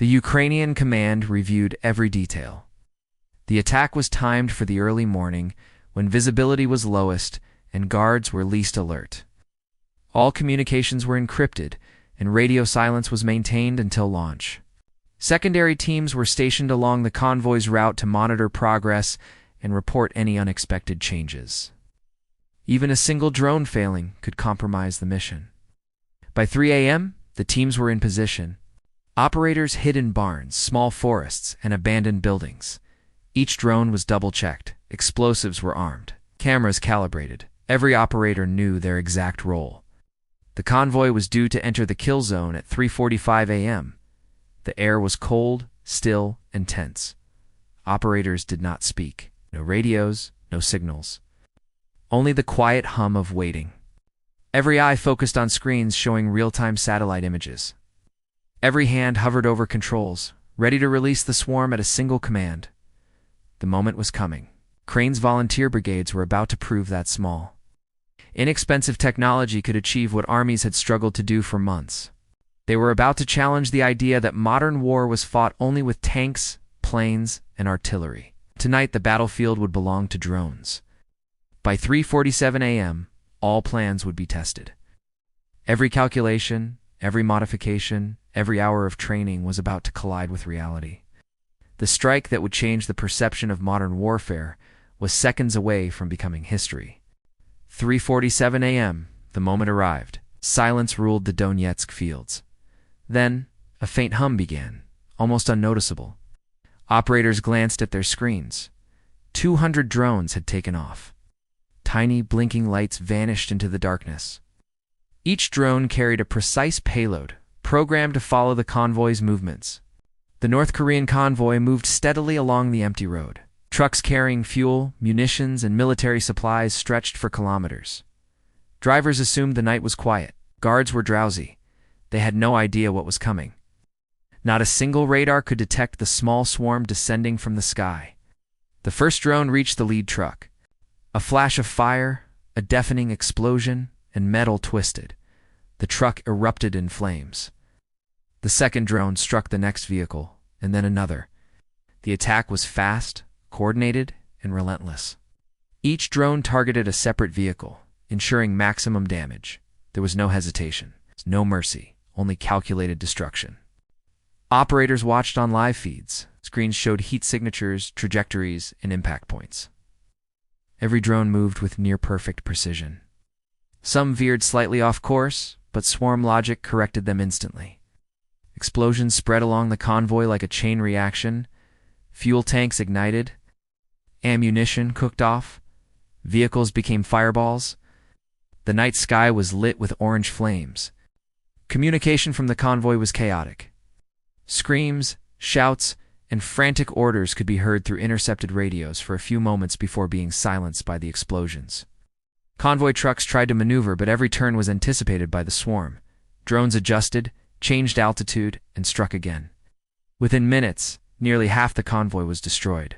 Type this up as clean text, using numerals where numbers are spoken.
The Ukrainian command reviewed every detail. The attack was timed for the early morning, when visibility was lowest and guards were least alert. All communications were encrypted, and radio silence was maintained until launch. Secondary teams were stationed along the convoy's route to monitor progress and report any unexpected changes. Even a single drone failing could compromise the mission. By 3 a.m., the teams were in position. Operators hid in barns, small forests, and abandoned buildings. Each drone was double-checked. Explosives were armed. Cameras calibrated. Every operator knew their exact role. The convoy was due to enter the kill zone at 3:45 a.m. The air was cold, still, and tense. Operators did not speak. No radios, no signals. Only the quiet hum of waiting. Every eye focused on screens showing real-time satellite images. Every hand hovered over controls, ready to release the swarm at a single command. The moment was coming. Crane's volunteer brigades were about to prove that small. Inexpensive technology could achieve what armies had struggled to do for months. They were about to challenge the idea that modern war was fought only with tanks, planes, and artillery. Tonight, the battlefield would belong to drones. By 3:47 a.m., all plans would be tested. Every calculation, every modification, every hour of training was about to collide with reality. The strike that would change the perception of modern warfare was seconds away from becoming history. 3:47 a.m., the moment arrived. Silence ruled the Donetsk fields. Then, a faint hum began, almost unnoticeable. Operators glanced at their screens. 200 drones had taken off. Tiny, blinking lights vanished into the darkness. Each drone carried a precise payload, programmed to follow the convoy's movements. The North Korean convoy moved steadily along the empty road. Trucks carrying fuel, munitions, and military supplies stretched for kilometers. Drivers assumed the night was quiet. Guards were drowsy. They had no idea what was coming. Not a single radar could detect the small swarm descending from the sky. The first drone reached the lead truck. A flash of fire, a deafening explosion, and metal twisted. The truck erupted in flames. The second drone struck the next vehicle, and then another. The attack was fast, coordinated, and relentless. Each drone targeted a separate vehicle, ensuring maximum damage. There was no hesitation, no mercy, only calculated destruction. Operators watched on live feeds. Screens showed heat signatures, trajectories, and impact points. Every drone moved with near-perfect precision. Some veered slightly off course, but swarm logic corrected them instantly. Explosions spread along the convoy like a chain reaction. Fuel tanks ignited. Ammunition cooked off. Vehicles became fireballs. The night sky was lit with orange flames. Communication from the convoy was chaotic. Screams, shouts, and frantic orders could be heard through intercepted radios for a few moments before being silenced by the explosions. Convoy trucks tried to maneuver, but every turn was anticipated by the swarm. Drones adjusted, changed altitude, and struck again. Within minutes, nearly half the convoy was destroyed.